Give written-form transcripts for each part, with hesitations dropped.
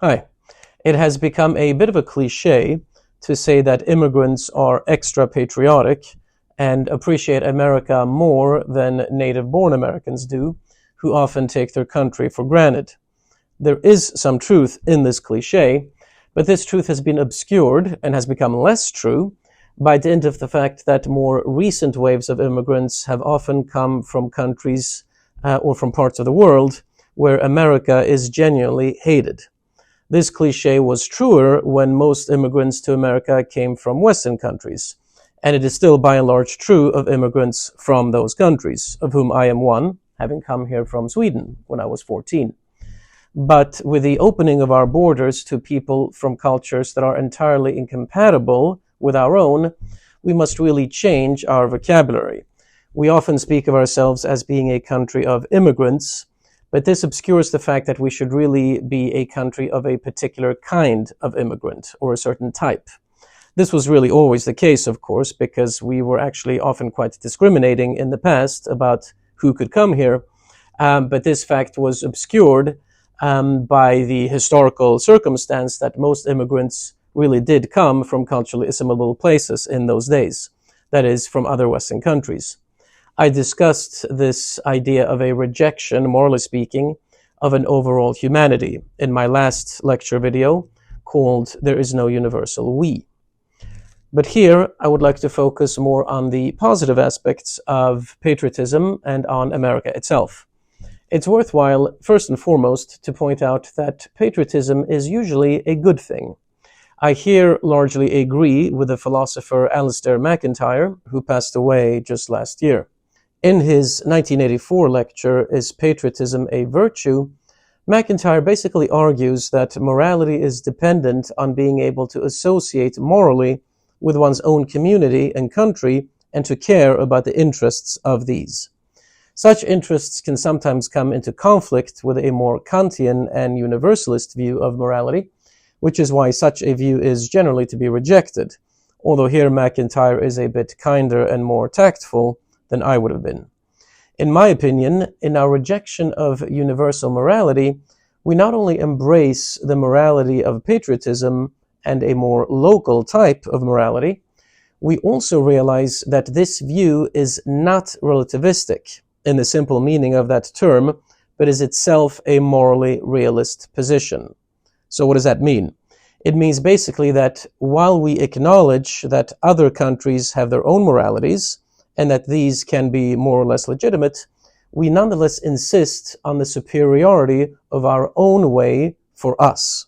Hi. It has become a bit of a cliche to say that immigrants are extra patriotic and appreciate America more than native-born Americans do, who often take their country for granted. There is some truth in this cliche, but this truth has been obscured and has become less true by dint of the fact that more recent waves of immigrants have often come from countries or from parts of the world where America is genuinely hated. This cliche was truer when most immigrants to America came from Western countries, and it is still by and large true of immigrants from those countries, of whom I am one, having come here from Sweden when I was 14. But with the opening of our borders to people from cultures that are entirely incompatible with our own, we must really change our vocabulary. We often speak of ourselves as being a country of immigrants, but this obscures the fact that we should really be a country of a particular kind of immigrant, or a certain type. This was really always the case, of course, because we were actually often quite discriminating in the past about who could come here, but this fact was obscured by the historical circumstance that most immigrants really did come from culturally assimilable places in those days, that is, from other Western countries. I discussed this idea of a rejection, morally speaking, of an overall humanity in my last lecture video called There is no universal we. But here I would like to focus more on the positive aspects of patriotism and on America itself. It's worthwhile, first and foremost, to point out that patriotism is usually a good thing. I here largely agree with the philosopher MacIntyre, who passed away just last year. In his 1984 lecture, Is Patriotism a Virtue?, MacIntyre basically argues that morality is dependent on being able to associate morally with one's own community and country and to care about the interests of these. Such interests can sometimes come into conflict with a more Kantian and universalist view of morality, which is why such a view is generally to be rejected, although here MacIntyre is a bit kinder and more tactful than I would have been. In my opinion, in our rejection of universal morality, we not only embrace the morality of patriotism and a more local type of morality, we also realize that this view is not relativistic in the simple meaning of that term, but is itself a morally realist position. So what does that mean? It means basically that while we acknowledge that other countries have their own moralities, and that these can be more or less legitimate, we nonetheless insist on the superiority of our own way for us.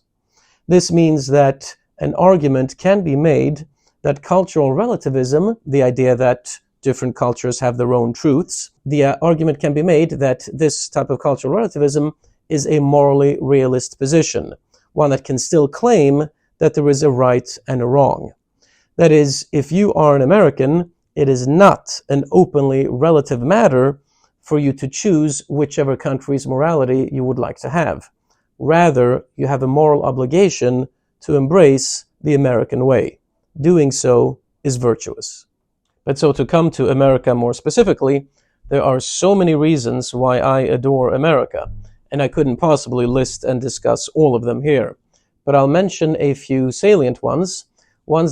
This means that an argument can be made that cultural relativism, the idea that different cultures have their own truths, the argument can be made that this type of cultural relativism is a morally realist position, one that can still claim that there is a right and a wrong. That is, if you are an American, it is not an openly relative matter for you to choose whichever country's morality you would like to have. Rather, you have a moral obligation to embrace the American way. Doing so is virtuous. But so to come to America more specifically, there are so many reasons why I adore America, and I couldn't possibly list and discuss all of them here. But I'll mention a few salient ones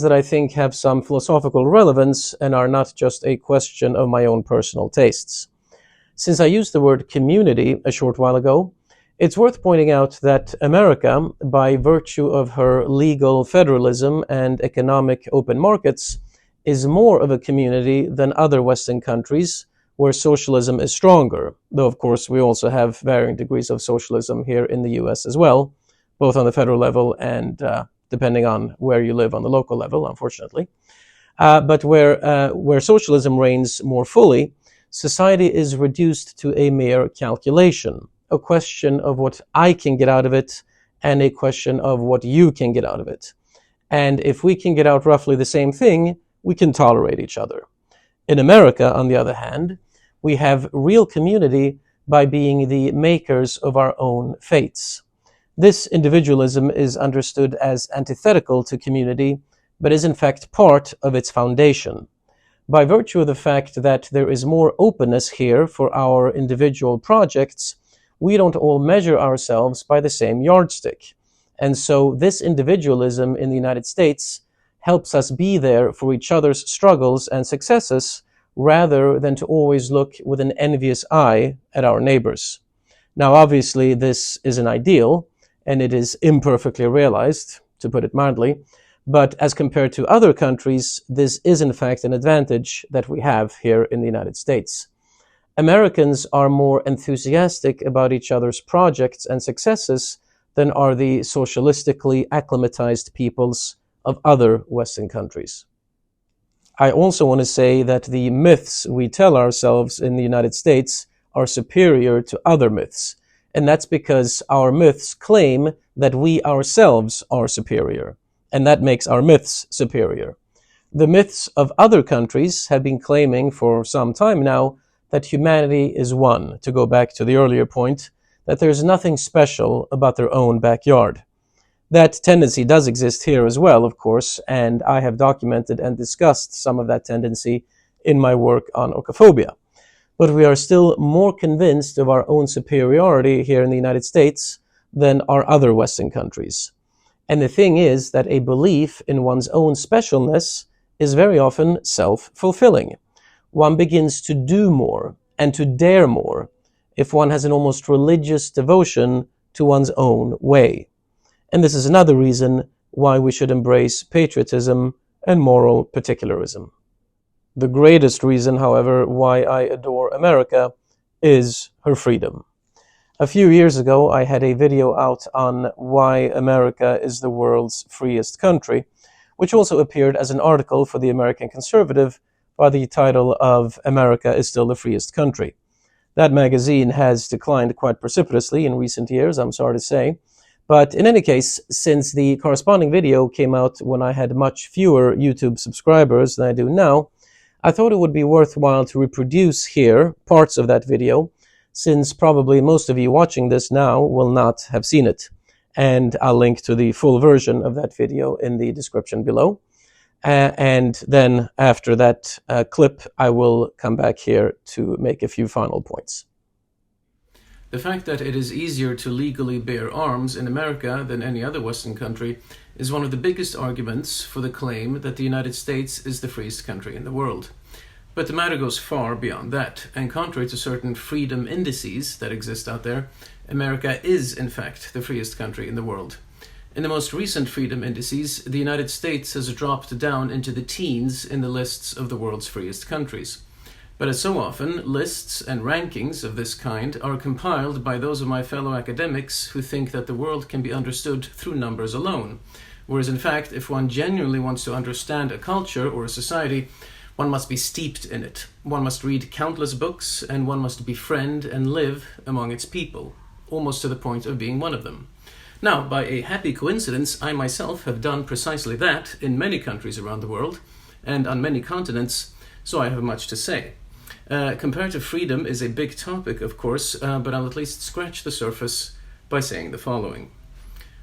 that I think have some philosophical relevance and are not just a question of my own personal tastes. Since I used the word community a short while ago, it's worth pointing out that America, by virtue of her legal federalism and economic open markets, is more of a community than other Western countries where socialism is stronger, though of course we also have varying degrees of socialism here in the US as well, both on the federal level and depending on where you live on the local level, unfortunately. But where socialism reigns more fully, society is reduced to a mere calculation, a question of what I can get out of it and a question of what you can get out of it. And if we can get out roughly the same thing, we can tolerate each other. In America, on the other hand, we have real community by being the makers of our own fates. This individualism is understood as antithetical to community, but is in fact part of its foundation. By virtue of the fact that there is more openness here for our individual projects, we don't all measure ourselves by the same yardstick. And so this individualism in the United States helps us be there for each other's struggles and successes rather than to always look with an envious eye at our neighbors. Now, obviously, this is an ideal, and it is imperfectly realized, to put it mildly, but as compared to other countries, this is in fact an advantage that we have here in the United States. Americans are more enthusiastic about each other's projects and successes than are the socialistically acclimatized peoples of other Western countries. I also want to say that the myths we tell ourselves in the United States are superior to other myths, and that's because our myths claim that we ourselves are superior, and that makes our myths superior. The myths of other countries have been claiming for some time now that humanity is one, to go back to the earlier point, that there's nothing special about their own backyard. That tendency does exist here as well, of course, and I have documented and discussed some of that tendency in my work on oikophobia. But we are still more convinced of our own superiority here in the United States than are other Western countries. And the thing is that a belief in one's own specialness is very often self-fulfilling. One begins to do more and to dare more if one has an almost religious devotion to one's own way. And this is another reason why we should embrace patriotism and moral particularism. The greatest reason, however, why I adore America is her freedom. A few years ago, I had a video out on why America is the world's freest country, which also appeared as an article for the American Conservative by the title of America is Still the Freest Country. That magazine has declined quite precipitously in recent years, I'm sorry to say. But in any case, since the corresponding video came out when I had much fewer YouTube subscribers than I do now, I thought it would be worthwhile to reproduce here parts of that video, since probably most of you watching this now will not have seen it. And I'll link to the full version of that video in the description below. And then after that clip, I will come back here to make a few final points. The fact that it is easier to legally bear arms in America than any other Western country is one of the biggest arguments for the claim that the United States is the freest country in the world. But the matter goes far beyond that, and contrary to certain freedom indices that exist out there, America is in fact the freest country in the world. In the most recent freedom indices, the United States has dropped down into the teens in the lists of the world's freest countries. But as so often, lists and rankings of this kind are compiled by those of my fellow academics who think that the world can be understood through numbers alone. Whereas in fact, if one genuinely wants to understand a culture or a society, one must be steeped in it. One must read countless books, and one must befriend and live among its people, almost to the point of being one of them. Now, by a happy coincidence, I myself have done precisely that in many countries around the world, and on many continents, so I have much to say. Comparative freedom is a big topic, of course, but I'll at least scratch the surface by saying the following.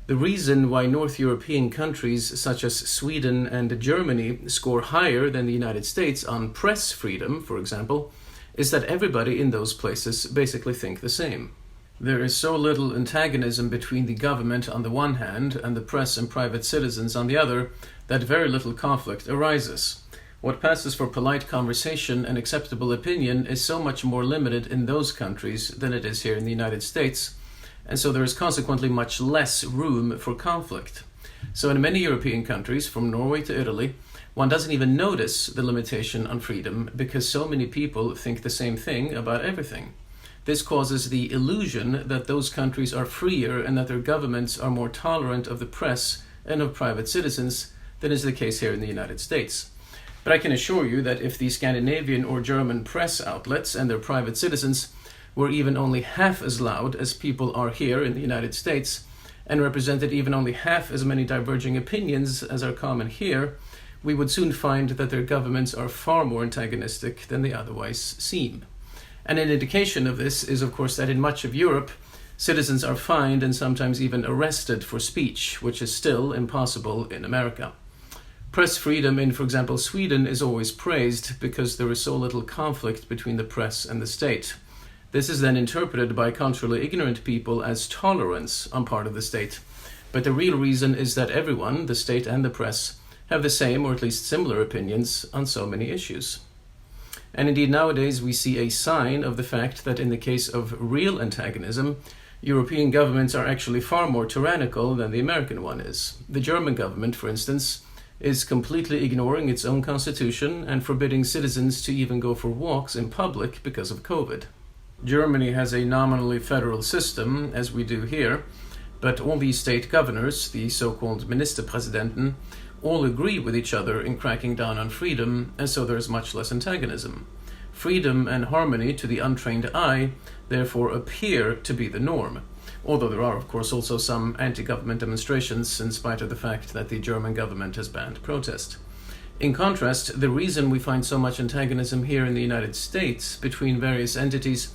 The reason why North European countries such as Sweden and Germany score higher than the United States on press freedom, for example, is that everybody in those places basically think the same. There is so little antagonism between the government on the one hand and the press and private citizens on the other that very little conflict arises. What passes for polite conversation and acceptable opinion is so much more limited in those countries than it is here in the United States, and so there is consequently much less room for conflict. So in many European countries, from Norway to Italy, one doesn't even notice the limitation on freedom because so many people think the same thing about everything. This causes the illusion that those countries are freer and that their governments are more tolerant of the press and of private citizens than is the case here in the United States. But I can assure you that if the Scandinavian or German press outlets and their private citizens were even only half as loud as people are here in the United States, and represented even only half as many diverging opinions as are common here, we would soon find that their governments are far more antagonistic than they otherwise seem. And an indication of this is, of course, that in much of Europe, citizens are fined and sometimes even arrested for speech, which is still impossible in America. Press freedom in, for example, Sweden is always praised because there is so little conflict between the press and the state. This is then interpreted by culturally ignorant people as tolerance on part of the state. But the real reason is that everyone, the state and the press, have the same or at least similar opinions on so many issues. And indeed nowadays we see a sign of the fact that in the case of real antagonism, European governments are actually far more tyrannical than the American one is. The German government, for instance, is completely ignoring its own constitution and forbidding citizens to even go for walks in public because of COVID. Germany has a nominally federal system, as we do here, but all these state governors, the so-called Ministerpräsidenten, all agree with each other in cracking down on freedom, and so there is much less antagonism. Freedom and harmony to the untrained eye therefore appear to be the norm, although there are of course also some anti-government demonstrations in spite of the fact that the German government has banned protest. In contrast, the reason we find so much antagonism here in the United States between various entities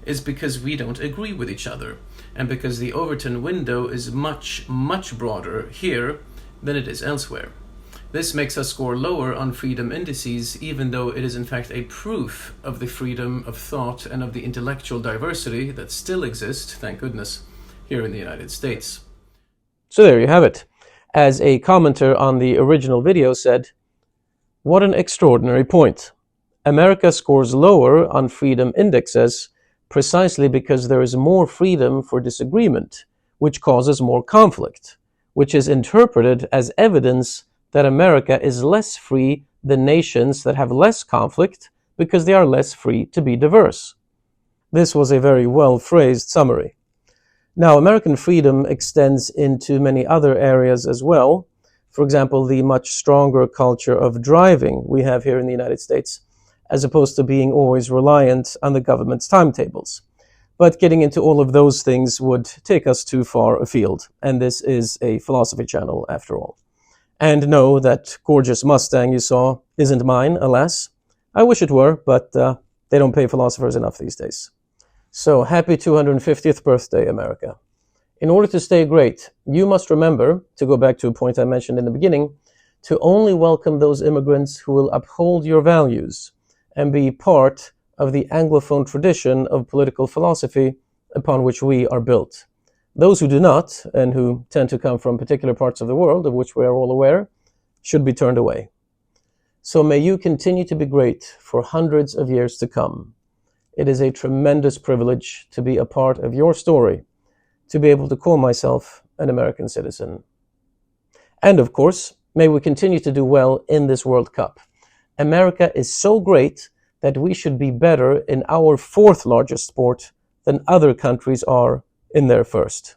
is because we don't agree with each other, and because the Overton window is much, much broader here than it is elsewhere. This makes us score lower on freedom indices, even though it is in fact a proof of the freedom of thought and of the intellectual diversity that still exists, thank goodness, here in the United States. So there you have it. As a commenter on the original video said, "What an extraordinary point. America scores lower on freedom indexes precisely because there is more freedom for disagreement, which causes more conflict, which is interpreted as evidence that America is less free than nations that have less conflict because they are less free to be diverse." This was a very well-phrased summary. Now, American freedom extends into many other areas as well. For example, the much stronger culture of driving we have here in the United States, as opposed to being always reliant on the government's timetables. But getting into all of those things would take us too far afield, and this is a philosophy channel after all. And no, that gorgeous Mustang you saw isn't mine, alas. I wish it were, but they don't pay philosophers enough these days. So, happy 250th birthday, America. In order to stay great, you must remember, to go back to a point I mentioned in the beginning, to only welcome those immigrants who will uphold your values and be part of the Anglophone tradition of political philosophy upon which we are built. Those who do not, and who tend to come from particular parts of the world, of which we are all aware, should be turned away. So may you continue to be great for hundreds of years to come. It is a tremendous privilege to be a part of your story, to be able to call myself an American citizen. And of course, may we continue to do well in this World Cup. America is so great that we should be better in our fourth largest sport than other countries are in their first.